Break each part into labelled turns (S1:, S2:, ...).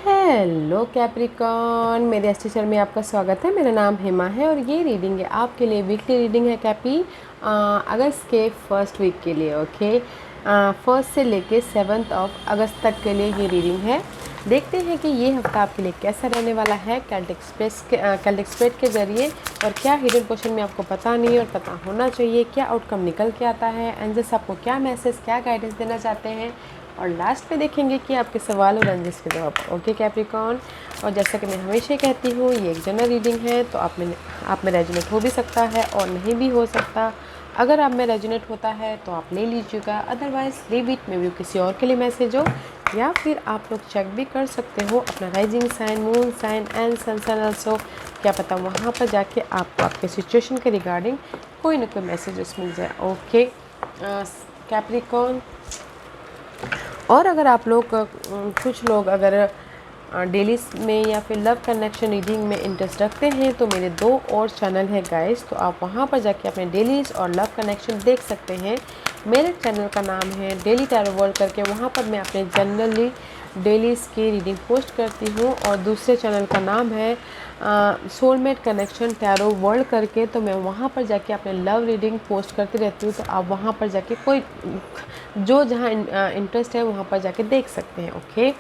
S1: Hello Capricorn, मेरे अच्छे channel में आपका स्वागत है। मेरा नाम हेमा है और ये रीडिंग है आपके लिए। वीकली रीडिंग है कैपी अगस्त के फर्स्ट वीक के लिए। ओके, फर्स्ट से लेके 7 अगस्त तक के लिए ये रीडिंग है। देखते हैं कि ये हफ्ता आपके लिए कैसा रहने वाला है कैल्टिक स्प्रेड के ज़रिए, और क्या हिडन पोर्शन में आपको पता नहीं और पता होना चाहिए, क्या आउटकम निकल के आता है, एंजल्स आपको क्या मैसेज, क्या गाइडेंस देना चाहते हैं, और लास्ट में देखेंगे कि आपके सवाल और रंजिश के जवाब। ओके कैप्रिकॉन, और जैसा कि मैं हमेशा कहती हूँ, ये एक जनरल रीडिंग है, तो आप में रेजोनेट हो भी सकता है और नहीं भी हो सकता। अगर आप में रेजोनेट होता है तो आप ले लीजिएगा, अदरवाइज लीव इट। में भी किसी और के लिए मैसेज हो, या फिर आप लोग चेक भी कर सकते हो अपना rising sign, moon sign and sun sign also. क्या पता वहाँ पर जाके आपको आपके सिचुएशन के रिगार्डिंग कोई ना कोई मैसेजेस मिल जाए। ओके कैप्रिकॉन, और अगर आप लोग कुछ लोग अगर डेली में या फिर लव कनेक्शन रीडिंग में इंटरेस्ट रखते हैं तो मेरे 2 और चैनल है गाइस, तो आप वहां पर जाके अपने डेलीज और लव कनेक्शन देख सकते हैं। मेरे चैनल का नाम है डेली टैरो वर्ल्ड करके, वहां पर मैं अपने जनरली डेलीज की रीडिंग पोस्ट करती हूँ, और दूसरे चैनल का नाम है सोलमेट कनेक्शन टैरो वर्ल्ड करके, तो मैं वहाँ पर जाके अपने लव रीडिंग पोस्ट करती रहती हूँ। तो आप वहाँ पर जाके कोई जो जहाँ इंटरेस्ट है वहाँ पर जाके देख सकते हैं। ओके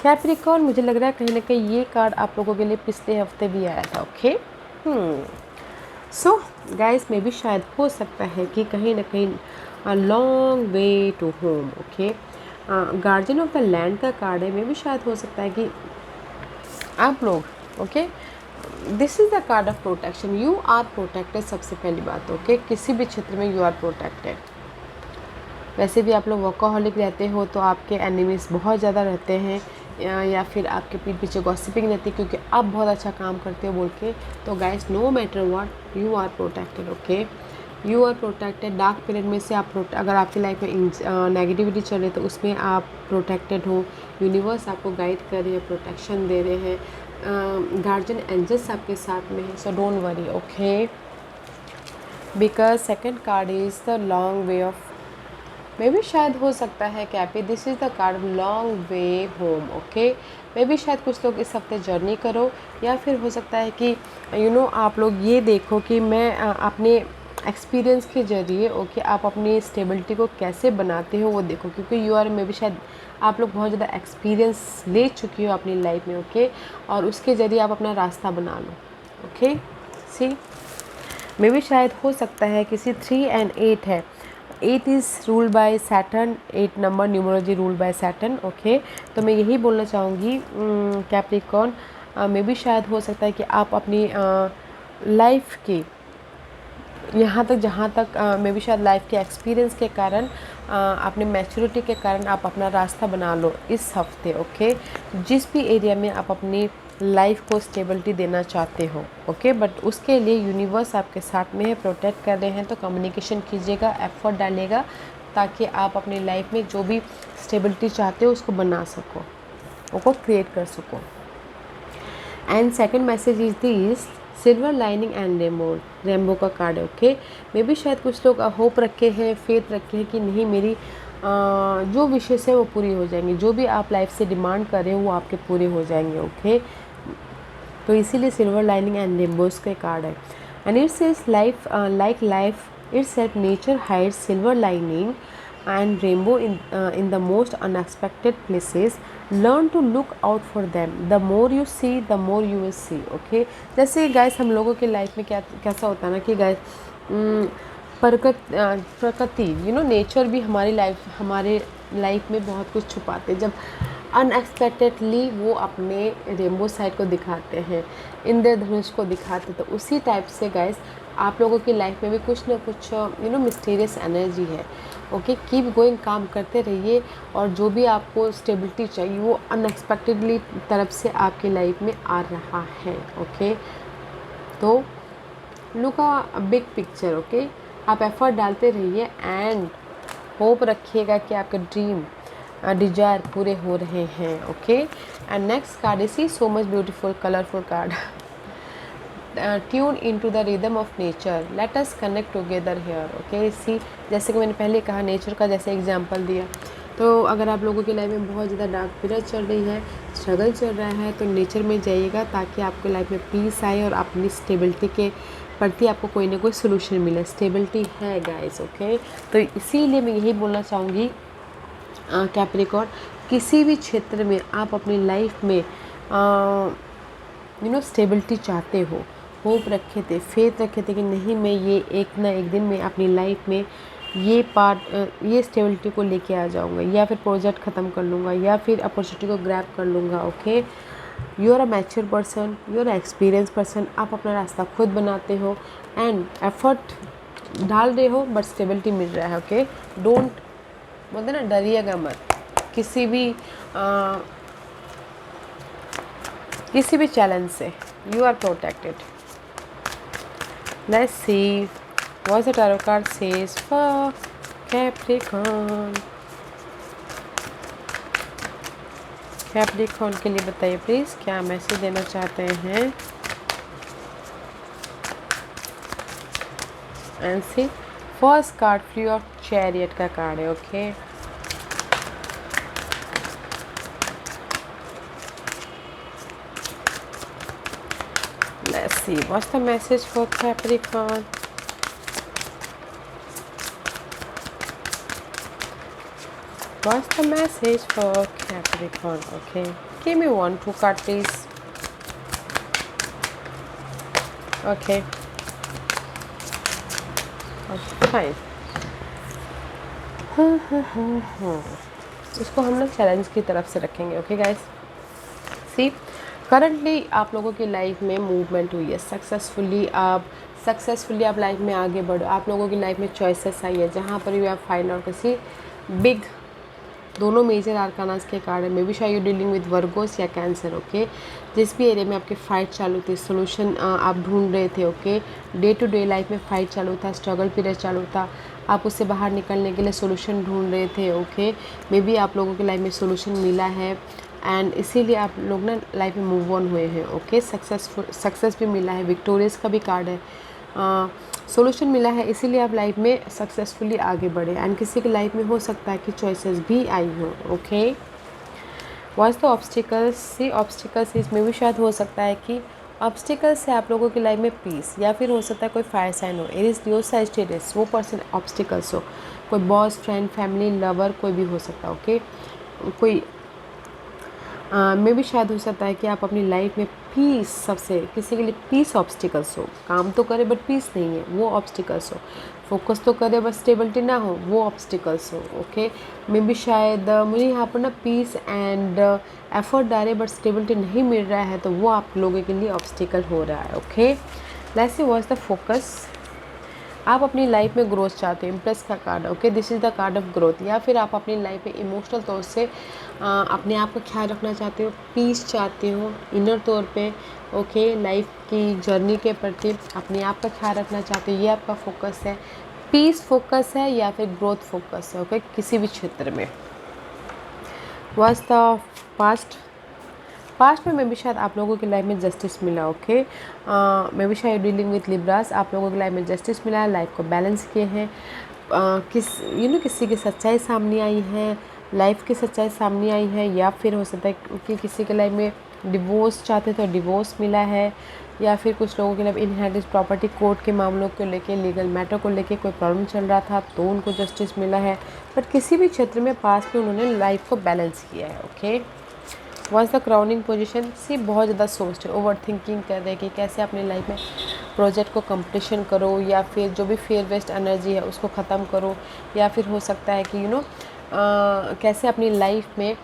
S1: कैप्रिकॉन, मुझे लग रहा है कहीं ना कहीं ये कार्ड आप लोगों के लिए पिछले हफ्ते भी आया था। ओके सो गाइस, में भी शायद हो सकता है कि कहीं ना कहीं long way to home. Okay, guardian of the land का कार्ड है। में भी शायद हो सकता है कि आप लोग okay, this is the card of protection. You are protected, सबसे पहली बात। ओके, किसी भी क्षेत्र में यू आर प्रोटेक्टेड। वैसे भी आप लोग वर्कaholic रहते हो तो आपके एनिमीज़ बहुत ज़्यादा रहते हैं, या फिर आपके पीठ पीछे गॉसिपिंग रहती है क्योंकि आप बहुत अच्छा काम करते हो बोल के। तो guys, no matter what, you are protected. Okay, you are protected. Dark period में से आप अगर आपकी लाइफ में नेगेटिविटी चल रही है तो उसमें आप प्रोटेक्टेड हो। यूनिवर्स आपको गाइड कर रही है, प्रोटेक्शन दे रहे हैं, गार्जियन एंजल्स आपके साथ में है। So don't worry. Okay, because second card is the long way off, maybe शायद हो सकता है Cappy, this is the card long way home. Okay, maybe शायद कुछ लोग इस हफ्ते जर्नी करो, या फिर हो सकता है कि आप लोग ये देखो कि मैं अपने एक्सपीरियंस के ज़रिए ओके आप अपनी स्टेबिलिटी को कैसे बनाते हो वो देखो, क्योंकि यू आर मे भी शायद आप लोग बहुत ज़्यादा एक्सपीरियंस ले चुकी हो अपनी लाइफ में। ओके, और उसके ज़रिए आप अपना रास्ता बना लो। ओके सी, मे भी शायद हो सकता है किसी 3 and 8 है। 8 is ruled by Saturn, 8 number numerology ruled by Saturn. Okay, तो मैं यही बोलना चाहूँगी कैप्रिकॉन, में भी शायद हो सकता है कि आप अपनी लाइफ की यहाँ तक जहाँ तक में भी शायद लाइफ के एक्सपीरियंस के कारण अपने मैच्योरिटी के कारण आप अपना रास्ता बना लो इस हफ्ते। ओके, जिस भी एरिया में आप अपनी लाइफ को स्टेबिलिटी देना चाहते हो। ओके, बट उसके लिए यूनिवर्स आपके साथ में है, प्रोटेक्ट कर रहे हैं। तो कम्युनिकेशन कीजिएगा, एफर्ट डालिएगा, ताकि आप अपनी लाइफ में जो भी स्टेबिलिटी चाहते हो उसको बना सको, उसको क्रिएट कर सको। And second message is this, silver lining and rainbow का कार्ड है। ओके, मे भी शायद कुछ लोग होप रखे हैं, फेथ रखे हैं कि नहीं मेरी जो विशेष है वो पूरी हो जाएंगी, जो भी आप लाइफ से डिमांड कर रहे हो वो आपके पूरे हो जाएंगे। ओके, तो इसीलिए सिल्वर लाइनिंग एंड रेम्बोज के कार्ड है। And it's is life like life it's at nature hides silver lining and rainbow in the most unexpected places. Learn to look out for them. The more you see, the more you will see. Okay, जैसे guys हम लोगों के life में कैसा होता है ना कि गाइस प्रकृति नेचर भी हमारे लाइफ में बहुत कुछ छुपाते हैं। जब अनएक्सपेक्टेडली वो अपने रेनबो साइड को दिखाते हैं, इंद्रधनुष को दिखाते हैं, तो उसी टाइप से गाइस आप लोगों की लाइफ में भी कुछ ना कुछ मिस्टीरियस एनर्जी है। ओके, कीप गोइंग, काम करते रहिए, और जो भी आपको स्टेबिलिटी चाहिए वो अनएक्सपेक्टेडली तरफ से आपकी लाइफ में आ रहा है। ओके, तो look a big picture. Okay, आप एफर्ट डालते रहिए एंड होप रखिएगा कि आपके ड्रीम डिजायर पूरे हो रहे हैं। Okay, and next card is see, so much beautiful colourful card, tune in to the rhythm of nature, let us connect together here. Okay see, जैसे कि मैंने पहले कहा नेचर का जैसे एग्जांपल दिया, तो अगर आप लोगों की लाइफ में बहुत ज़्यादा डार्क पीरियड चल रही है, स्ट्रगल चल रहा है, तो नेचर में जाइएगा ताकि आपके लाइफ में पीस आए और अपनी स्टेबिलिटी के प्रति आपको कोई ना कोई सोल्यूशन मिले। स्टेबिलिटी है गाइस, ओके। तो इसीलिए मैं यही बोलना चाहूँगी कैप्रिकॉर्न, किसी भी क्षेत्र में आप अपनी लाइफ में स्टेबिलिटी चाहते हो, होप रखे थे, फेथ रखे थे कि नहीं मैं ये एक ना एक दिन में अपनी लाइफ में ये स्टेबिलिटी को लेके आ जाऊंगा, या फिर प्रोजेक्ट ख़त्म कर लूँगा, या फिर अपॉर्चुनिटी को ग्रैब कर लूँगा, okay. You are a mature person, you are experience person, आप अपना रास्ता खुद बनाते हो एंड एफर्ट डाल रहे हो, बट स्टेबिलिटी मिल रहा है, ओके। डोंट, बोलते ना, डरिएगा मत किसी भी चैलेंज से। You are protected. Let's see what the tarot card says for Capricorn। Capricorn के लिए बताइए प्लीज़, क्या मैसेज देना चाहते हैं। And see first card free of chariot का कार्ड है, okay. Let's see what's the message for Capricorn. What's the message for Capricorn? Okay, give me 1, 2 card please. Okay, fine. इसको हम लोग चैलेंज की तरफ से रखेंगे, ओके गाइस। सी currently आप लोगों की लाइफ में मूवमेंट हुई है, सक्सेसफुली आप लाइफ में आगे बढ़ो। आप लोगों की लाइफ में चॉइसेस आई है जहाँ पर यू हैव फाइंड आउट किसी बिग, दोनों मेजर आर्कानास के कार्ड है। मे बी शायद यू डीलिंग विद वर्गोस या कैंसर, ओके। जिस भी एरिया में आपकी फाइट चालू थी, सोल्यूशन आप ढूंढ रहे थे, okay. Day to day life में फाइट चालू था, स्ट्रगल पीरियड चालू था, आप उससे बाहर निकलने के लिए सोल्यूशन ढूंढ रहे थे, ओके। मे बी आप लोगों की लाइफ में सोल्यूशन मिला है एंड इसीलिए आप लोग ना लाइफ में मूव ऑन हुए हैं, ओके। सक्सेस भी मिला है, विक्टोरियस का भी कार्ड है। सोल्यूशन मिला है, इसीलिए आप लाइफ में सक्सेसफुली आगे बढ़े। एंड किसी की लाइफ में हो सकता है कि चॉइसेस भी आई हो, okay. What's the obstacles? See obstacles इसमें भी शायद हो सकता है कि ऑब्स्टिकल्स से आप लोगों की लाइफ में पीस, या फिर हो सकता है कोई फायर साइन हो, एरिस, लियो, सैजिटेरियस, वो पर्सन ऑब्स्टिकल्स हो, कोई बॉस, फ्रेंड, फैमिली, लवर, कोई भी हो सकता है, ओके। कोई में भी शायद हो सकता है कि आप अपनी लाइफ में पीस, सबसे किसी के लिए पीस ऑब्स्टिकल्स हो। काम तो करे बट पीस नहीं है, वो ऑब्स्टिकल्स हो। फोकस तो करे बट स्टेबिलिटी ना हो, वो ऑब्स्टिकल्स हो, ओके। में भी शायद मुझे यहाँ पर ना पीस एंड एफर्ट डाले बट स्टेबिलिटी नहीं मिल रहा है, तो वो आप लोगों के लिए ऑब्स्टिकल हो रहा है, okay. Let's see what's the focus. आप अपनी लाइफ में ग्रोथ चाहते हो, इम्प्रेस का card, okay. This is the card of growth. या फिर आप अपनी लाइफ में इमोशनल तौर से अपने आप का ख्याल रखना चाहते हो, पीस चाहते हो इनर तौर पे, ओके। लाइफ की जर्नी के प्रति अपने आप का ख्याल रखना चाहते हो, ये आपका फोकस है। पीस फोकस है या फिर ग्रोथ फोकस है, ओके, किसी भी क्षेत्र में। व्हाट्स द पास्ट में भी शायद आप लोगों की लाइफ में जस्टिस मिला, ओके। मे बी शायद डीलिंग विथ लिब्रास, आप लोगों की लाइफ में जस्टिस मिला है, लाइफ को बैलेंस किए हैं। किसी की सच्चाई सामने आई है, लाइफ की सच्चाई सामने आई है, या फिर हो सकता है कि किसी के लाइफ में डिवोर्स चाहते तो डिवोर्स मिला है, या फिर कुछ लोगों के लाइफ इनहेरिटेंस प्रॉपर्टी कोर्ट के मामलों को लेके, लीगल मैटर को लेके कोई प्रॉब्लम चल रहा था तो उनको जस्टिस मिला है। बट किसी भी क्षेत्र में पास्ट में उन्होंने लाइफ को बैलेंस किया है, okay. What's the crowning position? See बहुत ज़्यादा सोचते, ओवर थिंकिंग कर रहे हैं कि कैसे अपनी लाइफ में प्रोजेक्ट को कंप्लीशन करो, या फिर जो भी फेयर वेस्ट एनर्जी है उसको ख़त्म करो, या फिर हो सकता है कि कैसे अपनी लाइफ में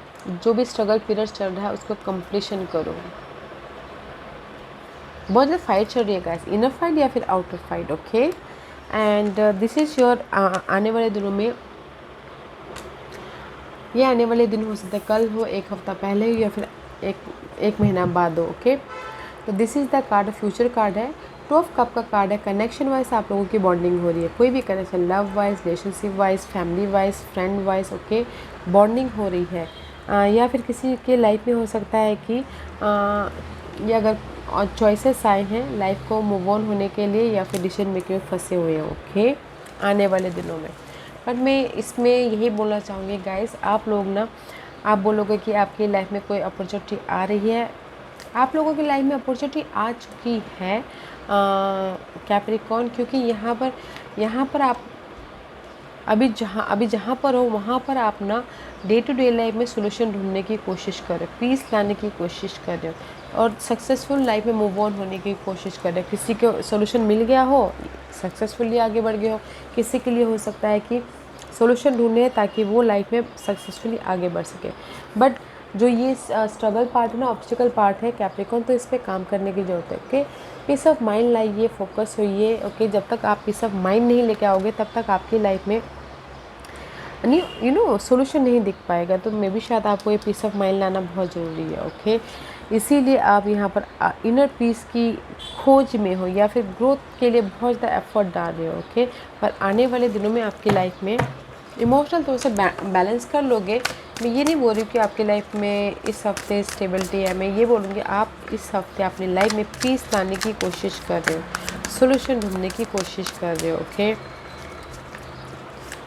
S1: जो भी स्ट्रगल पीरियड चल रहा है उसको कंप्लीशन करो। बहुत ज़्यादा फाइट चल रही है गाइस, इनर फाइट या फिर outer fight, okay. And this is your आने वाले दिनों में, ये आने वाले दिन हो सकता है कल हो, एक हफ्ता पहले हो, या फिर एक महीना बाद हो, ओके। तो this is the card, future card है। 2 ऑफ कप का कार्ड है। कनेक्शन वाइज आप लोगों की बॉन्डिंग हो रही है, कोई भी connection, love wise, relationship wise, family wise, friend wise, okay, bonding हो रही है। या फिर किसी के लाइफ में हो सकता है कि ये अगर चॉइसेस आए हैं लाइफ को मूव ऑन होने के लिए, या फिर डिसीजन मेकिंग में फंसे हुए हैं, ओके, आने वाले दिनों में। बट मैं इसमें यही बोलना चाहूँगी गाइस, आप लोग ना, आप बोलोगे कि आपकी लाइफ में कोई अपॉर्चुनिटी आ रही है, आप लोगों की लाइफ में अपॉर्चुनिटी आ चुकी है कैप्रिकॉर्न, क्योंकि यहाँ पर आप अभी जहाँ पर हो वहाँ पर आप ना डे टू डे लाइफ में सोल्यूशन ढूंढने की कोशिश कर रहे हो, पीस लाने की कोशिश कर रहे हो और सक्सेसफुल लाइफ में मूव ऑन होने की कोशिश कर रहे हो। किसी को सोल्यूशन मिल गया हो, सक्सेसफुली आगे बढ़ गए हो, किसी के लिए हो सकता है कि सोल्यूशन ढूंढे ताकि वो लाइफ में सक्सेसफुली आगे बढ़ सके। बट जो ये स्ट्रगल पार्ट है ना, ऑब्स्टिकल पार्ट है कैप्रिकॉर्न, तो इस पर काम करने की ज़रूरत है। ओके, पीस ऑफ माइंड लाइए, फोकस होइए। ओके, जब तक आप पीस ऑफ माइंड नहीं लेके आओगे तब तक आपकी लाइफ में सोल्यूशन नहीं दिख पाएगा। तो मे भी शायद आपको ये पीस ऑफ माइंड लाना बहुत ज़रूरी है। ओके, इसीलिए आप यहाँ पर इनर पीस की खोज में हो या फिर ग्रोथ के लिए बहुत ज़्यादा एफर्ट डाल रहे हो। ओके, पर आने वाले दिनों में आपकी लाइफ में इमोशनल तौर से बैलेंस कर लोगे। मैं ये नहीं बोल रही हूँ कि आपकी लाइफ में इस हफ्ते स्टेबिलिटी है, मैं ये बोलूँगी आप इस हफ्ते अपनी लाइफ में पीस लाने की कोशिश कर रहे हो, सोल्यूशन ढूंढने की कोशिश कर रहे हो। Okay,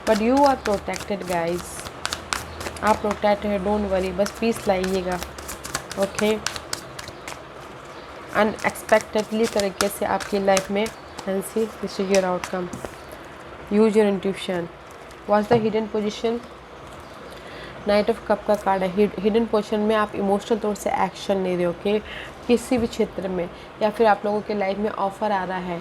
S1: but you are protected guys, आप प्रोटेक्ट है, डोंट वरी, बस पीस लाइएगा। ओके, अनएक्सपेक्टेडली तरीके से आपकी लाइफ में and see this is your outcome. Use your intuition. Watch the hidden position. Knight of cup का कार्ड है। हिडन पोजिशन में आप इमोशनल तौर से एक्शन ले रहे हो। ओके, किसी भी क्षेत्र में, या फिर आप लोगों के लाइफ में ऑफ़र आ रहा है,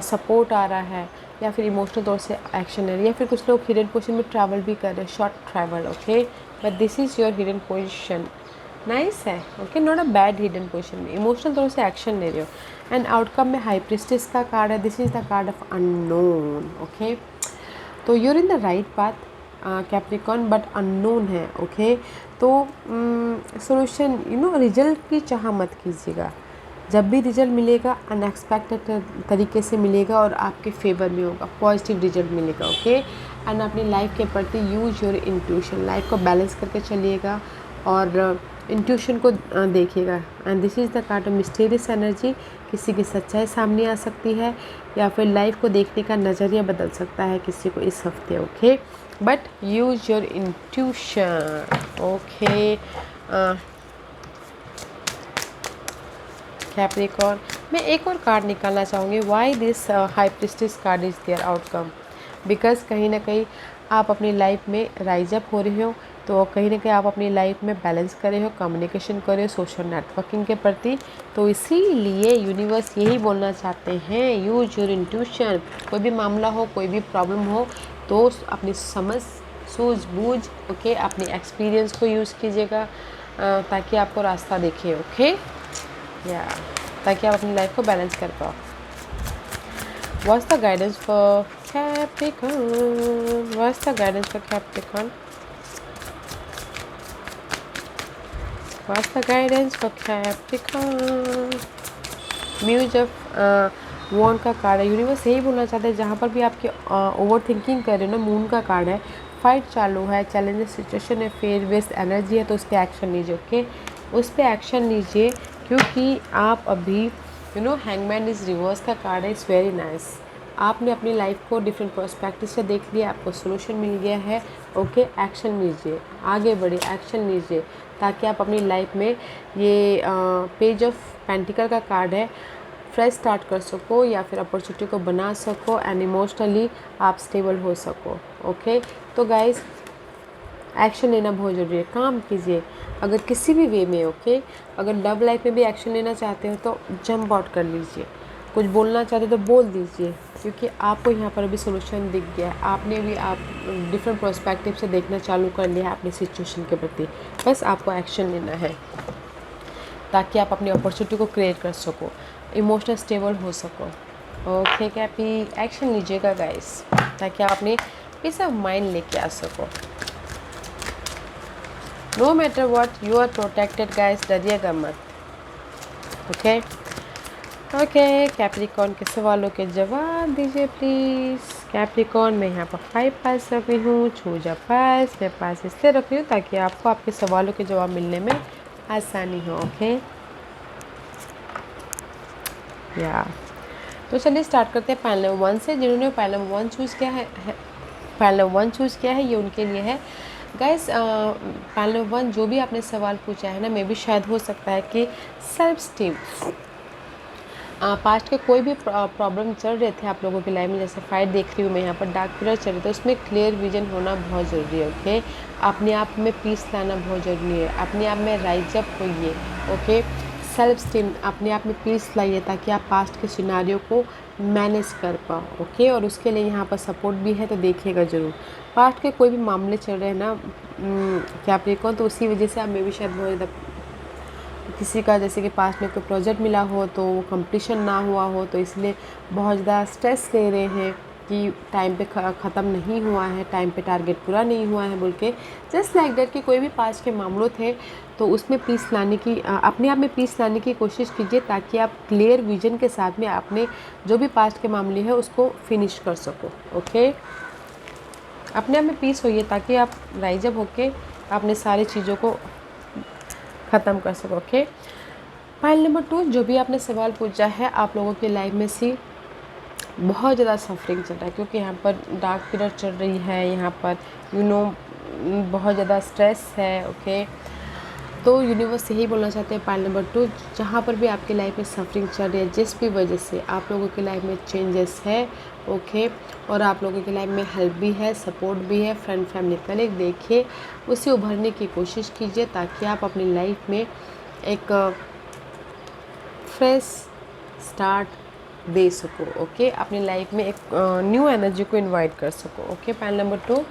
S1: सपोर्ट आ रहा है, या फिर इमोशनल तौर से एक्शन ले रहे हैं, या फिर कुछ लोग हिडन पोजिशन में ट्रैवल भी कर रहे हैं, short travel. Okay, but this is your hidden position. Nice है। Okay, not a bad hidden position में इमोशनल तौर से एक्शन ले रहे हो। एंड आउटकम में हाई प्रिस्टेस का कार्ड है। This is the card of unknown. Okay, तो you're in the right path Capricorn, but unknown है। ओके, तो सोल्यूशन रिजल्ट की चाह मत कीजिएगा। जब भी रिजल्ट मिलेगा अनएक्सपेक्टेड तरीके से मिलेगा और आपके फेवर में होगा, पॉजिटिव रिजल्ट मिलेगा। ओके, एंड अपनी लाइफ के प्रति यूज योर इंट्यूशन, लाइफ को बैलेंस करके चलिएगा और इंट्यूशन को देखिएगा। And this is the card of mysterious energy. किसी की सच्चाई सामने आ सकती है या फिर लाइफ को देखने का नज़रिया बदल सकता है किसी को इस हफ्ते। Okay, but use your intuition. Okay Capricorn, मैं एक और कार्ड निकालना चाहूँगी। Why this high priestess card is there outcome, because कहीं ना कहीं आप अपनी लाइफ में राइज अप हो रहे हो, तो कहीं ना कहीं आप अपनी लाइफ में बैलेंस कर रहे हो, कम्युनिकेशन कर रहे हो सोशल नेटवर्किंग के प्रति। तो इसीलिए यूनिवर्स यही बोलना चाहते हैं, यूज योर इंट्यूशन। कोई भी मामला हो, कोई भी प्रॉब्लम हो, तो अपनी समझ, सूझबूझ, ओके, अपने एक्सपीरियंस को यूज़ कीजिएगा ताकि आपको रास्ता दिखे। ओके, या ताकि आप अपनी लाइफ को बैलेंस कर पाओ। What's the guidance for Capricorn? What's the guidance for Capricorn? What's the guidance for Capricorn? Muse of wand का कार्ड है। यूनिवर्स यही बोलना चाहते हैं, जहाँ पर भी आपकी ओवर थिंकिंग कर रहे हो ना, मून का कार्ड है, फाइट चालू है, चैलेंजेस सिचुएशन है, फेयर बेस्ड एनर्जी है, तो उस पर एक्शन लीजिए। ओके, उस पर एक्शन लीजिए, क्योंकि आप अभी हैंगमैन इज़ रिवर्स का कार्ड है। It's very nice. आपने अपनी लाइफ को डिफरेंट पर्सपेक्टिव से देख लिया, आपको सोल्यूशन मिल गया है। ओके, एक्शन लीजिए, आगे बढ़िए, एक्शन लीजिए, ताकि आप अपनी लाइफ में ये पेज ऑफ पेंटिकल का कार्ड है, फ्रेश स्टार्ट कर सको या फिर अपॉर्चुनिटी को बना सको एंड इमोशनली आप स्टेबल हो सको। ओके, तो गाइस एक्शन लेना बहुत ज़रूरी है, काम कीजिए अगर किसी भी वे में। ओके, अगर लव लाइफ में भी एक्शन लेना चाहते हो तो जंप आउट कर लीजिए, कुछ बोलना चाहते हो तो बोल दीजिए, क्योंकि आपको यहाँ पर अभी सोल्यूशन दिख गया है। आपने भी आप डिफरेंट पर्सपेक्टिव से देखना चालू कर लिया है अपनी सिचुएशन के प्रति। बस आपको एक्शन लेना है ताकि आप अपनी अपॉर्चुनिटी को क्रिएट कर सको, इमोशनल स्टेबल हो सको। ओके कैपी, एक्शन लीजिएगा गाइस, ताकि आप अपनी पीस ऑफ माइंड लेके आ सको। No matter what, you are protected guys, डरिएगा मत। ओके ओके, कैप्रिकॉर्न के सवालों के जवाब दीजिए प्लीज़। कैप्रिकॉर्न, मैं यहाँ पर 5 पास रख रही हूँ, चूज अ पास। मैं पास इसलिए रख रही हूँ ताकि आपको आपके सवालों के जवाब मिलने में आसानी हो। ओके, या तो चलिए स्टार्ट करते हैं पैनल नंबर 1 से। जिन्होंने पैनल नंबर 1 चूज़ किया है पैनल नंबर 1 चूज़ किया है, ये उनके लिए है गाइस। पैनल नंबर 1 जो भी आपने सवाल पूछा है ना, मे भी शायद हो सकता है कि सेल्फ स्टीम, पास्ट के कोई भी प्रॉब्लम चल रहे थे आप लोगों की लाइफ में, जैसे फाइट देख रही हूँ मैं यहाँ पर, डार्क पीरियड चल रहे थे, उसमें क्लियर विजन होना बहुत ज़रूरी है। ओके, अपने आप में पीस लाना बहुत ज़रूरी है, अपने आप में राइज अप होइए। ओके, सेल्फ स्टीम, अपने आप में पीस लाइए ताकि आप पास्ट के सिनारियों को मैनेज कर पाओ। ओके, और उसके लिए यहाँ पर सपोर्ट भी है, तो देखिएगा ज़रूर। पास्ट के कोई भी मामले चल रहे हैं ना कैप्रिकॉर्न, तो उसी वजह से आप में भी शायद बहुत ज़्यादा किसी का, जैसे कि पास में कोई प्रोजेक्ट मिला हो तो वो कंप्लीशन ना हुआ हो, तो इसलिए बहुत ज़्यादा स्ट्रेस ले रहे हैं कि टाइम पे ख़त्म नहीं हुआ है, टाइम पे टारगेट पूरा नहीं हुआ है बोल के। जस्ट लाइक दैट कि कोई भी पास के मामलों थे तो उसमें पीस लाने की, अपने आप में पीस लाने की कोशिश कीजिए ताकि आप क्लियर विजन के साथ में आपने जो भी पास्ट के मामले हैं उसको फिनिश कर सको। ओके, अपने आप में पीस होइए ताकि आप राइज अप होके अपने सारी चीज़ों को ख़त्म कर सको। ओके, फाइल नंबर 2 जो भी आपने सवाल पूछा है, आप लोगों की लाइफ में सी बहुत ज़्यादा सफरिंग चल रहा है, क्योंकि यहाँ पर डार्क पीरियड चल रही है, यहाँ पर बहुत ज़्यादा स्ट्रेस है। ओके, तो यूनिवर्स यही बोलना चाहते हैं फाइल नंबर 2, जहाँ पर भी आपकी लाइफ में सफरिंग चल रही है, जिस भी वजह से आप लोगों की लाइफ में चेंजेस है। ओके, और आप लोगों की लाइफ में हेल्प भी है, सपोर्ट भी है, फ्रेंड फैमिली कलीग, देखिए उससे उभरने की कोशिश कीजिए ताकि आप अपनी लाइफ में एक फ्रेश स्टार्ट दे सको। ओके, अपनी लाइफ में एक न्यू एनर्जी को इनवाइट कर सको। ओके, पैनल नंबर 2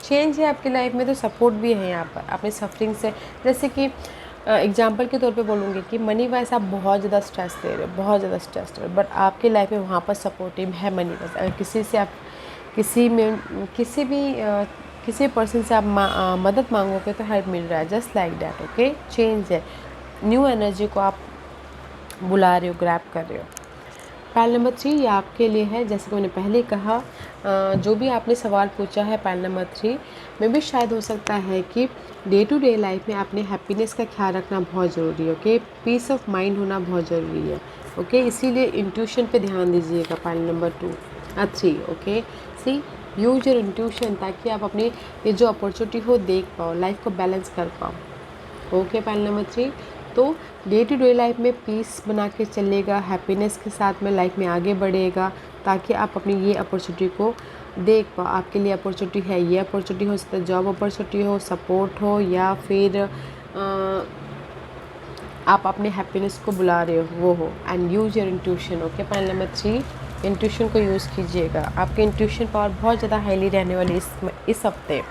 S1: चेंज है आपकी लाइफ में, तो सपोर्ट भी है यहाँ पर अपनी सफरिंग से। जैसे कि एग्जांपल के तौर पे बोलूँगी कि मनी वाइज आप बहुत ज़्यादा स्ट्रेस ले रहे हो, बहुत ज़्यादा स्ट्रेस ले रहे हो, बट आपकी लाइफ में वहाँ पर सपोर्टिव है मनी वाइज। अगर किसी से आप किसी पर्सन से आप मदद मांगोगे तो हेल्प मिल रहा है, just like that. Okay, change है, न्यू एनर्जी को आप बुला रहे हो, ग्रैब कर रहे हो। पैनल नंबर 3 ये आपके लिए है, जैसे कि मैंने पहले कहा, जो भी आपने सवाल पूछा है पैनल नंबर 3 में भी शायद हो सकता है कि डे टू डे लाइफ में अपने हैप्पीनेस का ख्याल रखना बहुत ज़रूरी है। ओके, पीस ऑफ माइंड होना बहुत ज़रूरी है। ओके, इसीलिए इंट्यूशन पे ध्यान दीजिएगा panel number 3। Okay, see use your intuition ताकि आप अपनी ये जो अपॉर्चुनिटी हो देख पाओ, लाइफ को बैलेंस कर पाओ। ओके, पैनल नंबर 3 तो डे टू डे लाइफ में पीस बना के चलेगा, हैप्पीनेस के साथ में लाइफ में आगे बढ़ेगा ताकि आप अपनी ये अपॉर्चुनिटी को देख पाओ। आपके लिए अपॉर्चुनिटी है, ये अपॉर्चुनिटी हो सकता है जॉब अपॉर्चुनिटी हो, सपोर्ट हो, या फिर आप अपने हैप्पीनेस को बुला रहे हो वो हो। And use your intuition. Okay, panel number 3 intuition को यूज़ कीजिएगा, आपकी इंट्यूशन पावर बहुत ज़्यादा हाईली रहने वाली इस हफ्ते।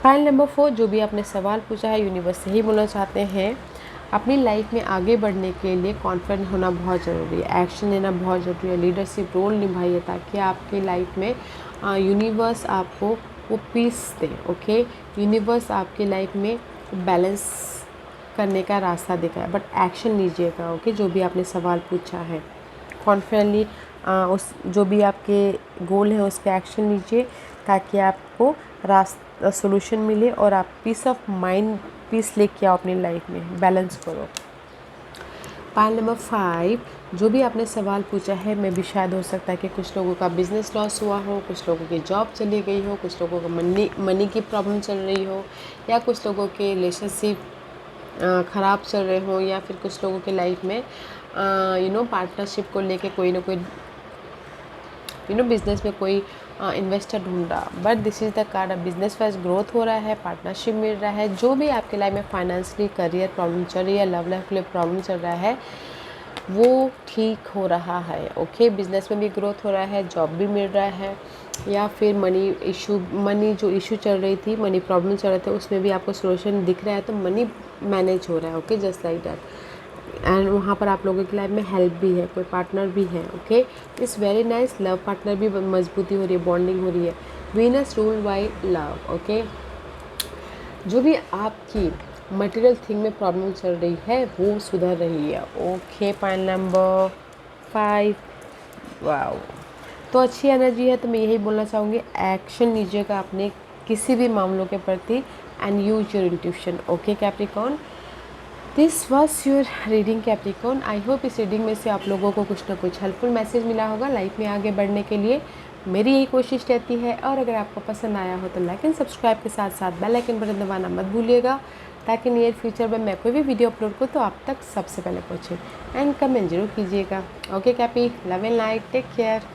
S1: फाइल नंबर 4 जो भी आपने सवाल पूछा है, यूनिवर्स यही बोलना चाहते हैं अपनी लाइफ में आगे बढ़ने के लिए कॉन्फिडेंट होना बहुत ज़रूरी है, एक्शन लेना बहुत ज़रूरी है, लीडरशिप रोल निभाइए ताकि आपकी लाइफ में यूनिवर्स आपको वो पीस दे। ओके, यूनिवर्स आपकी लाइफ में बैलेंस करने का रास्ता दिखाए, बट एक्शन लीजिएगा। ओके, जो भी आपने सवाल पूछा है कॉन्फिडेंटली उस जो भी आपके गोल है उस पर एक्शन लीजिए ताकि आपको रास्ता सोल्यूशन मिले और आप पीस ऑफ माइंड पीस लेके आओ अपनी लाइफ में, बैलेंस करो। पाइल नंबर 5 जो भी आपने सवाल पूछा है, मैं भी शायद हो सकता है कि कुछ लोगों का बिज़नेस लॉस हुआ हो, कुछ लोगों की जॉब चली गई हो, कुछ लोगों को मनी की प्रॉब्लम चल रही हो, या कुछ लोगों के रिलेशनशिप ख़राब चल रहे हो, या फिर कुछ लोगों के लाइफ में पार्टनरशिप को लेके कोई ना कोई बिज़नेस में कोई इन्वेस्टर ढूंढ रहा। But this is the card, business wise growth हो रहा है, पार्टनरशिप मिल रहा है। जो भी आपके लाइफ में फाइनेंशियली करियर प्रॉब्लम चल रही है, लव लाइफ के लिए प्रॉब्लम चल रहा है, वो ठीक हो रहा है। ओके, बिजनेस में भी ग्रोथ हो रहा है, जॉब भी मिल रहा है, या फिर मनी जो इशू चल रही थी, मनी प्रॉब्लम चल रहे थे, उसमें भी आपको सोल्यूशन दिख रहा है, तो मनी मैनेज हो रहा है। Okay, just like that. And वहाँ पर आप लोगों की लाइफ में हेल्प भी है, कोई पार्टनर भी है। Okay, it's very nice, love partner भी मजबूती हो रही है, बॉन्डिंग हो रही है। Venus ruled by love. Okay, जो भी आपकी मटेरियल थिंग में प्रॉब्लम चल रही है वो सुधर रही है। ओके, पॉइंट नंबर 5 वाओ, तो अच्छी एनर्जी है, तो मैं यही बोलना चाहूँगी एक्शन लीजिएगा अपने किसी भी मामलों के प्रति and use your intuition. Okay Capricorn, this was your reading Capricorn. I hope इस रीडिंग में से आप लोगों को कुछ ना कुछ हेल्पफुल मैसेज मिला होगा लाइफ में आगे बढ़ने के लिए। मेरी यही कोशिश रहती है। और अगर आपको पसंद आया हो तो लाइक एंड सब्सक्राइब के साथ साथ बेल आइकन बटन दबाना मत भूलिएगा, ताकि नियर फ्यूचर में मैं कोई भी वीडियो अपलोड करूँ तो आप तक सबसे पहले पहुँचे। एंड कमेंट जरूर कीजिएगा। Okay Cappy, love and light, take care.